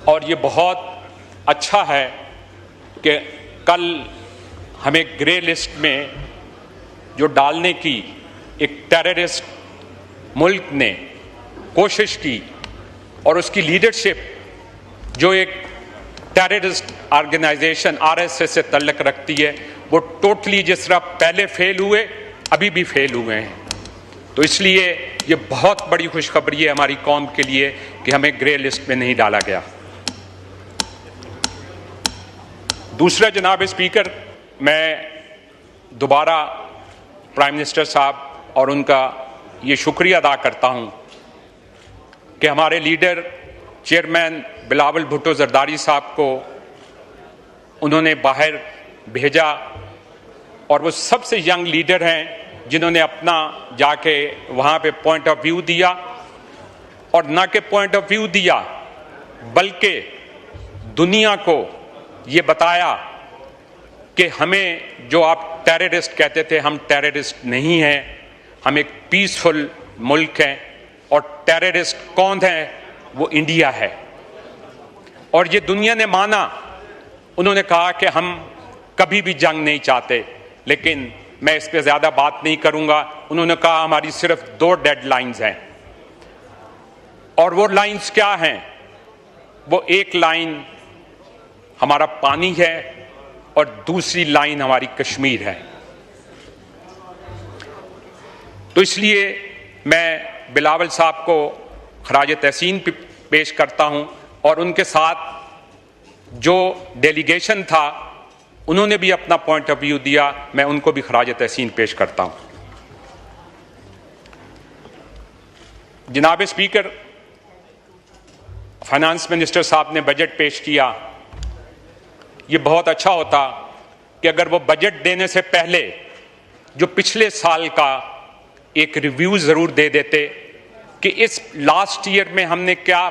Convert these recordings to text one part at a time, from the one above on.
और ये बहुत अच्छा है कि कल हमें ग्रे लिस्ट में जो डालने की एक टेररिस्ट मुल्क ने कोशिश की और उसकी लीडरशिप जो एक टेररिस्ट ऑर्गेनाइजेशन आरएसएस से तल्लुक़ रखती है, वो टोटली जिस तरह पहले फेल हुए अभी भी फेल हुए हैं। तो इसलिए ये बहुत बड़ी खुशखबरी है हमारी कौम के लिए कि हमें ग्रे लिस्ट में नहीं डाला गया। दूसरा, जनाब स्पीकर, मैं दोबारा प्राइम मिनिस्टर साहब और उनका ये शुक्रिया अदा करता हूँ कि हमारे लीडर चेयरमैन बिलावल भुट्टो जरदारी साहब को उन्होंने बाहर भेजा और वो सबसे यंग लीडर हैं जिन्होंने अपना जाके वहाँ पे पॉइंट ऑफ व्यू दिया, और ना के पॉइंट ऑफ व्यू दिया बल्कि दुनिया को ये बताया कि हमें जो आप टेररिस्ट कहते थे, हम टेररिस्ट नहीं हैं, हम एक पीसफुल मुल्क हैं, और टेररिस्ट कौन है? वो इंडिया है। और ये दुनिया ने माना। उन्होंने कहा कि हम कभी भी जंग नहीं चाहते, लेकिन मैं इस पर ज्यादा बात नहीं करूंगा। उन्होंने कहा हमारी सिर्फ 2 डेडलाइंस हैं, और वो लाइंस क्या हैं? वो एक लाइन हमारा पानी है और दूसरी लाइन हमारी कश्मीर है। तो इसलिए मैं बिलावल साहब को खराज तहसीन पेश करता हूं, और उनके साथ जो डेलीगेशन था उन्होंने भी अपना पॉइंट ऑफ व्यू दिया, मैं उनको भी खराज तहसीन पेश करता हूं। जनाब स्पीकर, फाइनेंस मिनिस्टर साहब ने बजट पेश किया। ये बहुत अच्छा होता कि अगर वो बजट देने से पहले जो पिछले साल का एक रिव्यू जरूर दे देते कि इस लास्ट ईयर में हमने क्या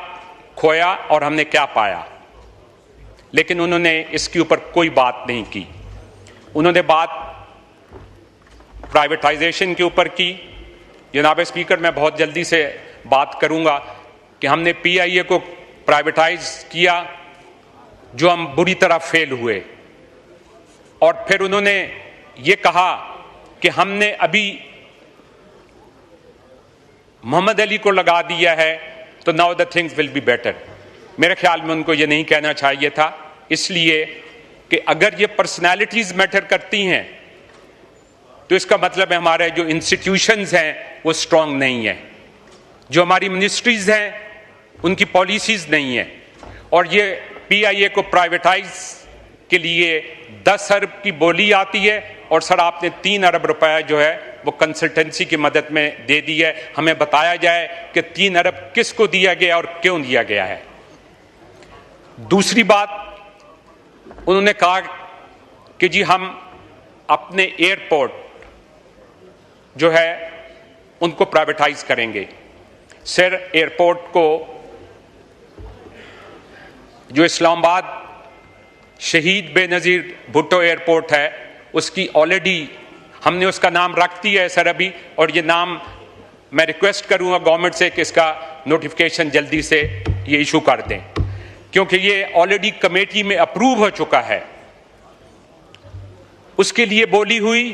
खोया और हमने क्या पाया, लेकिन उन्होंने इसके ऊपर कोई बात नहीं की। उन्होंने बात प्राइवेटाइजेशन के ऊपर की। जनाब स्पीकर, मैं बहुत जल्दी से बात करूंगा कि हमने पीआईए को प्राइवेटाइज किया, जो हम बुरी तरह फेल हुए, और फिर उन्होंने ये कहा कि हमने अभी मोहम्मद अली को लगा दिया है, तो now the things will be better. मेरे ख्याल में उनको ये नहीं कहना चाहिए था, इसलिए कि अगर ये पर्सनैलिटीज मैटर करती हैं तो इसका मतलब है हमारे जो इंस्टीट्यूशंस हैं वो स्ट्रांग नहीं है, जो हमारी मिनिस्ट्रीज हैं उनकी पॉलिसीज नहीं है। और ये पीआईए को प्राइवेटाइज के लिए 10 अरब की बोली आती है, और सर आपने 3 अरब रुपया जो है वो कंसल्टेंसी की मदद में दे दी है। हमें बताया जाए कि 3 अरब किसको दिया गया और क्यों दिया गया है। दूसरी बात, उन्होंने कहा कि जी हम अपने एयरपोर्ट जो है उनको प्राइवेटाइज करेंगे। सर, एयरपोर्ट को जो इस्लामाबाद शहीद बेनज़ीर भुट्टो एयरपोर्ट है उसकी ऑलरेडी हमने उसका नाम रख दिया है सर अभी, और ये नाम मैं रिक्वेस्ट करूंगा गवर्नमेंट से कि इसका नोटिफिकेशन जल्दी से ये इशू कर दें, क्योंकि ये ऑलरेडी कमेटी में अप्रूव हो चुका है। उसके लिए बोली हुई,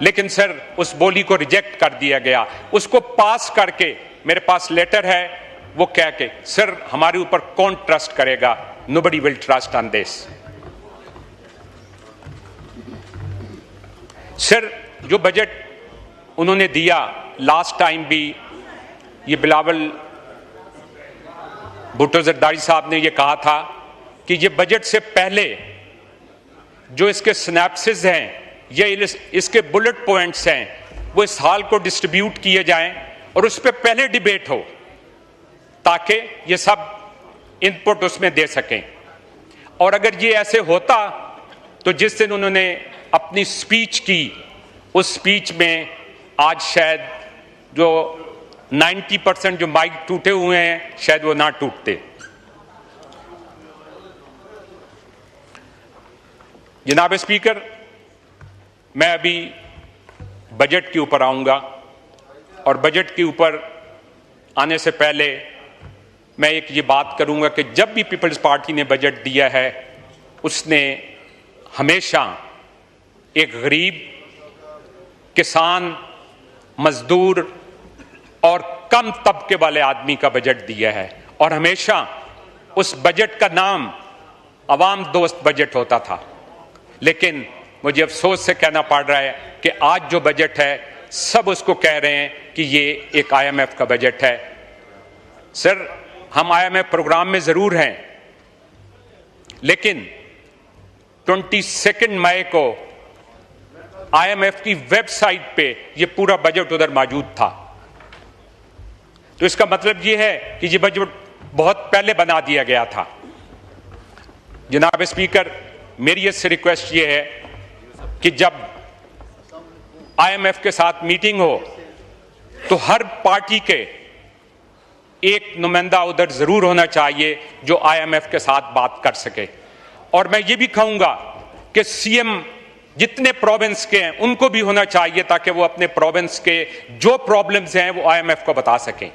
लेकिन सर उस बोली को रिजेक्ट कर दिया गया। उसको पास करके मेरे पास लेटर है, वो कह के सर हमारे ऊपर कौन ट्रस्ट करेगा? Nobody will trust on this. Sir, जो बजट उन्होंने दिया लास्ट टाइम भी, ये बिलावल भुट्टो जरदारी साहब ने ये कहा था कि ये बजट से पहले जो इसके स्नैप्सिस हैं, ये इसके बुलेट पॉइंट्स हैं, वो इस हाल को डिस्ट्रीब्यूट किए जाएं और उस पर पहले डिबेट हो, ताकि ये सब इनपुट उसमें दे सकें। और अगर ये ऐसे होता तो जिस दिन उन्होंने अपनी स्पीच की, उस स्पीच में आज शायद जो 90% जो माइक टूटे हुए हैं शायद वो ना टूटते। जनाब स्पीकर, मैं अभी बजट के ऊपर आऊंगा, और बजट के ऊपर आने से पहले मैं एक ये बात करूंगा कि जब भी पीपल्स पार्टी ने बजट दिया है, उसने हमेशा एक गरीब, किसान, मजदूर और कम तबके वाले आदमी का बजट दिया है। और हमेशा उस बजट का नाम अवाम दोस्त बजट होता था। लेकिन मुझे अफसोस से कहना पड़ रहा है कि आज जो बजट है, सब उसको कह रहे हैं कि ये एक IMF का बजट है। सर, हम IMF प्रोग्राम में जरूर हैं, लेकिन 22 मई को IMF की वेबसाइट पे ये पूरा बजट उधर मौजूद था। तो इसका मतलब ये है कि ये बजट बहुत पहले बना दिया गया था। जनाब स्पीकर, मेरी इससे रिक्वेस्ट ये है कि जब IMF के साथ मीटिंग हो तो हर पार्टी के एक नुमाइंदा उधर जरूर होना चाहिए जो IMF के साथ बात कर सके। और मैं ये भी कहूंगा कि CM जितने प्रोविंस के हैं उनको भी होना चाहिए, ताकि वो अपने प्रोविंस के जो प्रॉब्लम्स हैं वो IMF को बता सकें।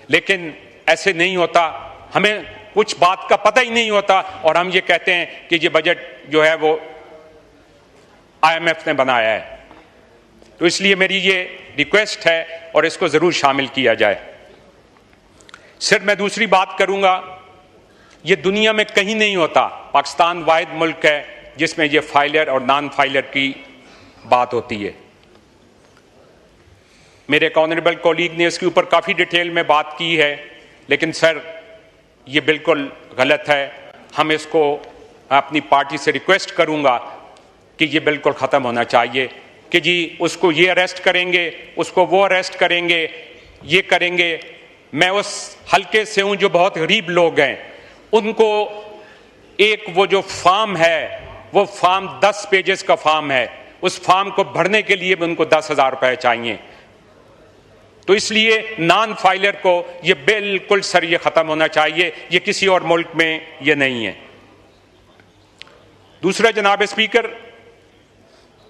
लेकिन ऐसे नहीं होता, हमें कुछ बात का पता ही नहीं होता और हम ये कहते हैं कि ये बजट जो है वो IMF ने बनाया है। तो इसलिए मेरी ये रिक्वेस्ट है और इसको जरूर शामिल किया जाए। सिर्फ मैं दूसरी बात करूंगा, ये दुनिया में कहीं नहीं होता। पाकिस्तान वाहिद मुल्क है जिसमें ये फाइलर और नॉन फाइलर की बात होती है। मेरे एक ऑनरेबल कॉलीग ने इसके ऊपर काफ़ी डिटेल में बात की है, लेकिन सर ये बिल्कुल गलत है। हम इसको, अपनी पार्टी से रिक्वेस्ट करूंगा कि ये बिल्कुल ख़त्म होना चाहिए कि जी उसको ये अरेस्ट करेंगे, उसको वो अरेस्ट करेंगे, ये करेंगे। मैं उस हल्के से हूं जो बहुत गरीब लोग हैं, उनको एक वो जो फॉर्म है, वो फॉर्म 10 पेजेस का फॉर्म है, उस फॉर्म को भरने के लिए भी उनको 10,000 रुपए चाहिए। तो इसलिए नॉन फाइलर को ये बिल्कुल सर ये खत्म होना चाहिए। ये किसी और मुल्क में ये नहीं है। दूसरा जनाब स्पीकर,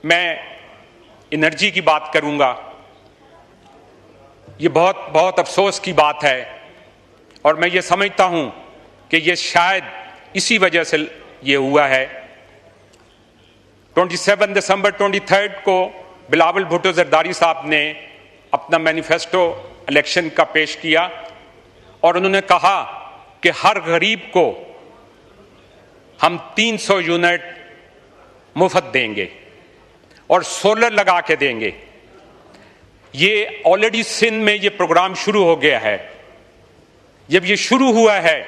मैं एनर्जी की बात करूंगा। ये बहुत अफसोस की बात है और मैं ये समझता हूं कि ये शायद इसी वजह से ये हुआ है। 27 दिसंबर 23 को बिलावल भुट्टो जरदारी साहब ने अपना मैनिफेस्टो इलेक्शन का पेश किया और उन्होंने कहा कि हर गरीब को हम 300 यूनिट मुफ्त देंगे और सोलर लगा के देंगे। ये ऑलरेडी सिंध में ये प्रोग्राम शुरू हो गया है। जब ये शुरू हुआ है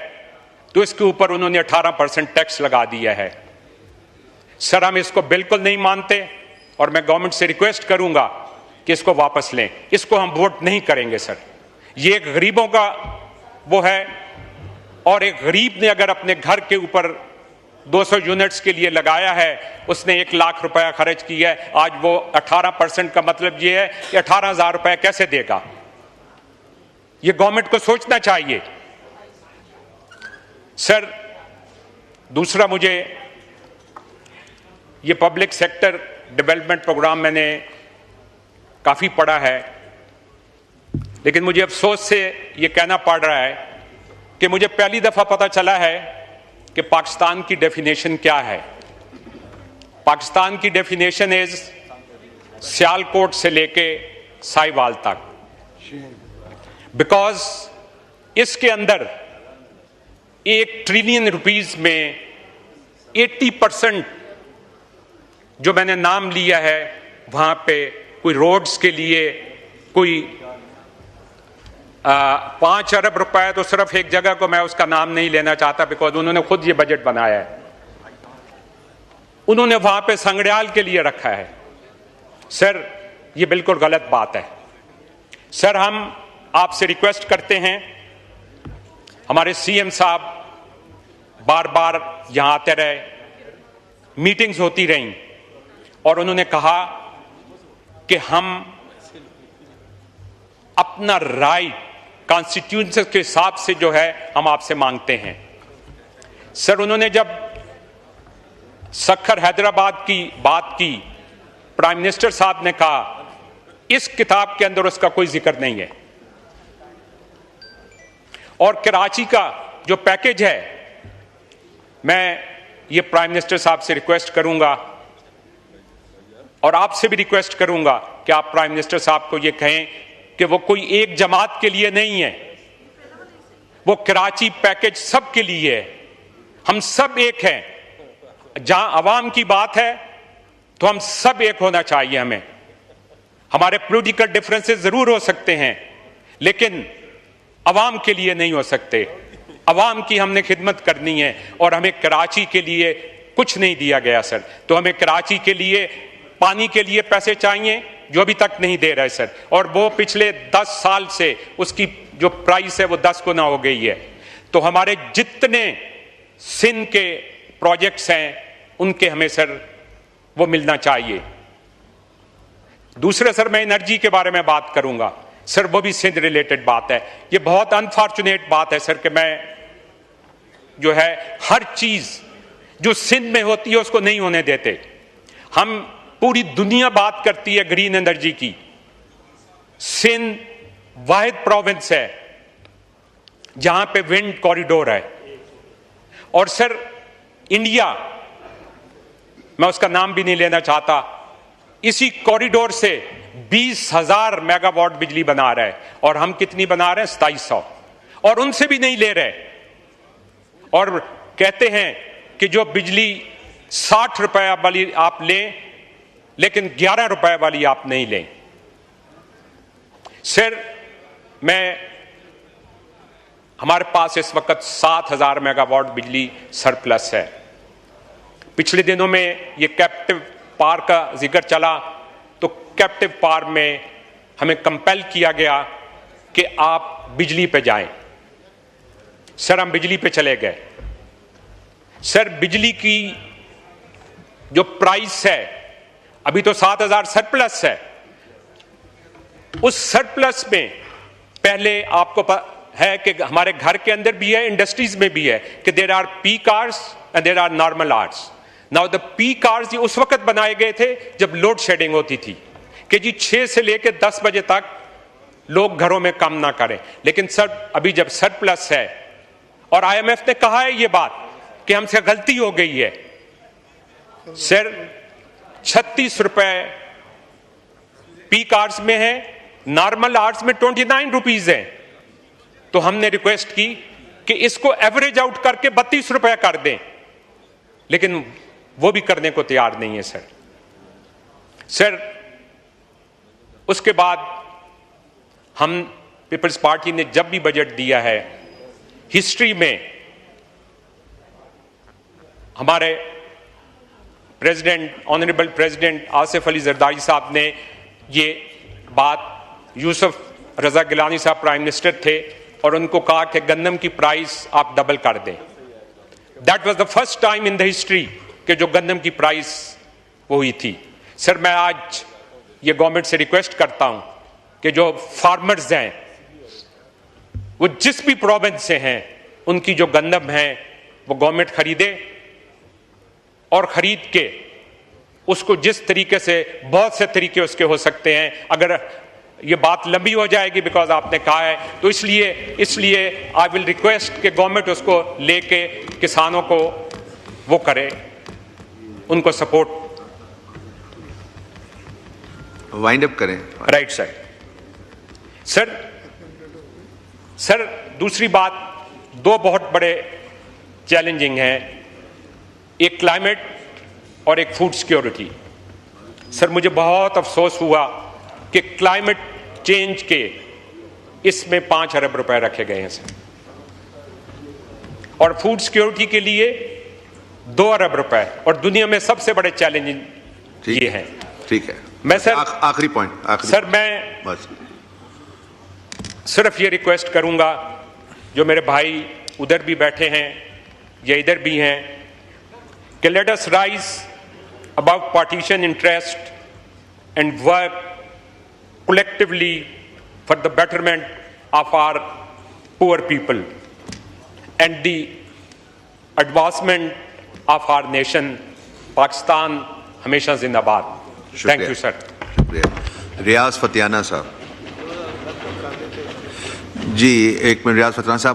तो इसके ऊपर उन्होंने 18% टैक्स लगा दिया है। सर, हम इसको बिल्कुल नहीं मानते और मैं गवर्नमेंट से रिक्वेस्ट करूंगा कि इसको वापस लें। इसको हम वोट नहीं करेंगे सर। ये एक गरीबों का वो है, और एक गरीब ने अगर अपने घर के ऊपर 200 यूनिट्स के लिए लगाया है, उसने 1 लाख रुपया खर्च किया है, आज वो 18% का मतलब ये है कि 18,000 रुपए कैसे देगा? ये गवर्नमेंट को सोचना चाहिए। सर, दूसरा, मुझे ये पब्लिक सेक्टर डेवलपमेंट प्रोग्राम मैंने काफी पढ़ा है, लेकिन मुझे अफसोस से ये कहना पड़ रहा है कि मुझे पहली दफा पता चला है कि पाकिस्तान की डेफिनेशन क्या है। पाकिस्तान की डेफिनेशन इज सियालकोट से लेके साहिवाल तक, बिकॉज इसके अंदर 1 ट्रिलियन रुपीस में 80% जो मैंने नाम लिया है, वहां पे कोई रोड्स के लिए कोई 5 अरब रुपए, तो सिर्फ एक जगह को मैं उसका नाम नहीं लेना चाहता बिकॉज उन्होंने खुद ये बजट बनाया है, उन्होंने वहां पे संगड़ियाल के लिए रखा है। सर, ये बिल्कुल गलत बात है। सर, हम आपसे रिक्वेस्ट करते हैं, हमारे CM साहब बार बार यहां आते रहे, मीटिंग्स होती रहीं और उन्होंने कहा कि हम अपना राइट कॉन्स्टिट्यूशन के हिसाब से जो है हम आपसे मांगते हैं। सर, उन्होंने जब सखर हैदराबाद की बात की, प्राइम मिनिस्टर साहब ने कहा इस किताब के अंदर उसका कोई जिक्र नहीं है और कराची का जो पैकेज है, मैं ये प्राइम मिनिस्टर साहब से रिक्वेस्ट करूंगा और आपसे भी रिक्वेस्ट करूंगा कि आप प्राइम मिनिस्टर साहब को ये कहें कि वो कोई एक जमात के लिए नहीं है, वो कराची पैकेज सबके लिए है। हम सब एक हैं। जहां अवाम की बात है तो हम सब एक होना चाहिए। हमें हमारे पॉलिटिकल डिफरेंसेस जरूर हो सकते हैं, लेकिन अवाम के लिए नहीं हो सकते। अवाम की हमने खिदमत करनी है और हमें कराची के लिए कुछ नहीं दिया गया सर। तो हमें कराची के लिए पानी के लिए पैसे चाहिए जो अभी तक नहीं दे रहे सर, और वो पिछले 10 साल से उसकी जो प्राइस है वो 10 गुना हो गई है। तो हमारे जितने सिंध के प्रोजेक्ट्स हैं उनके हमें सर वो मिलना चाहिए। दूसरे सर मैं एनर्जी के बारे में बात करूंगा सर, वो भी सिंध रिलेटेड बात है। ये बहुत अनफॉर्चुनेट बात है सर कि मैं जो है हर चीज जो सिंध में होती है उसको नहीं होने देते। हम पूरी दुनिया बात करती है ग्रीन एनर्जी की, सिंध वाहिद प्रोविंस है जहां पे विंड कॉरिडोर है। और सर इंडिया, मैं उसका नाम भी नहीं लेना चाहता, इसी कॉरिडोर से 20,000 मेगावाट बिजली बना रहा है और हम कितनी बना रहे हैं? 2700, और उनसे भी नहीं ले रहे। और कहते हैं कि जो बिजली 60 रुपए वाली आप लें लेकिन 11 रुपए वाली आप नहीं लें। सर हमारे पास इस वक्त 7,000 मेगावाट बिजली सरप्लस है। पिछले दिनों में ये कैप्टिव पावर का जिक्र चला, तो कैप्टिव पावर में हमें कंपेल किया गया कि आप बिजली पे जाएं। सर हम बिजली पे चले गए। सर बिजली की जो प्राइस है अभी तो 7,000 सरप्लस है। उस सरप्लस में पहले आपको है कि हमारे घर के अंदर भी है, इंडस्ट्रीज में भी है कि there are peak hours and there are normal hours. Now the peak hours उस वक्त बनाए गए थे जब लोड शेडिंग होती थी कि जी 6 से लेकर 10 बजे तक लोग घरों में काम ना करें। लेकिन सर अभी जब सरप्लस है, और IMF ने कहा है ये बात कि हमसे गलती हो गई है, सर 36 रुपए पीक आवर्स में है, नॉर्मल आवर्स में 29 रुपीज है। तो हमने रिक्वेस्ट की कि इसको एवरेज आउट करके 32 रुपए कर दें, लेकिन वो भी करने को तैयार नहीं है सर। सर उसके बाद हम पीपल्स पार्टी ने जब भी बजट दिया है, हिस्ट्री में हमारे president, honourable president Asif Ali Zardari साहब ने ये बात, यूसुफ रजा गिलानी साहब प्राइम मिनिस्टर थे और उनको कहा कि गंदम की प्राइस आप डबल कर दें। That was the first time in the history कि जो गंदम की प्राइस वो हुई थी। सर मैं आज ये गवर्नमेंट से रिक्वेस्ट करता हूं कि जो फार्मर्स हैं वो जिस भी प्रोविंस से हैं उनकी जो गंदम है वो गवर्नमेंट खरीदे, और खरीद के उसको जिस तरीके से, बहुत से तरीके उसके हो सकते हैं, अगर ये बात लंबी हो जाएगी बिकॉज आपने कहा है, तो इसलिए आई विल रिक्वेस्ट कि गवर्नमेंट उसको लेके किसानों को वो करे, उनको सपोर्ट। वाइंड अप करें। Right sir. सर दूसरी बात, दो बहुत बड़े चैलेंजिंग हैं, एक क्लाइमेट और एक फूड सिक्योरिटी। सर मुझे बहुत अफसोस हुआ कि क्लाइमेट चेंज के इसमें 5 अरब रुपए रखे गए हैं सर, और फूड सिक्योरिटी के लिए 2 अरब रुपए, और दुनिया में सबसे बड़े चैलेंज ये हैं। ठीक है, मैं सर आखिरी पॉइंट सर मैं बस सिर्फ ये रिक्वेस्ट करूंगा, जो मेरे भाई उधर भी बैठे हैं या इधर भी हैं, कि let us rise above partisan interest and work collectively for the betterment of our poor people and the advancement of our nation. Pakistan हमेशा जिंदाबाद। Thank you sir. शुक्रिया। रियाज फतियाना साहब जी, 1 मिनट। रियाज फतियाना साहब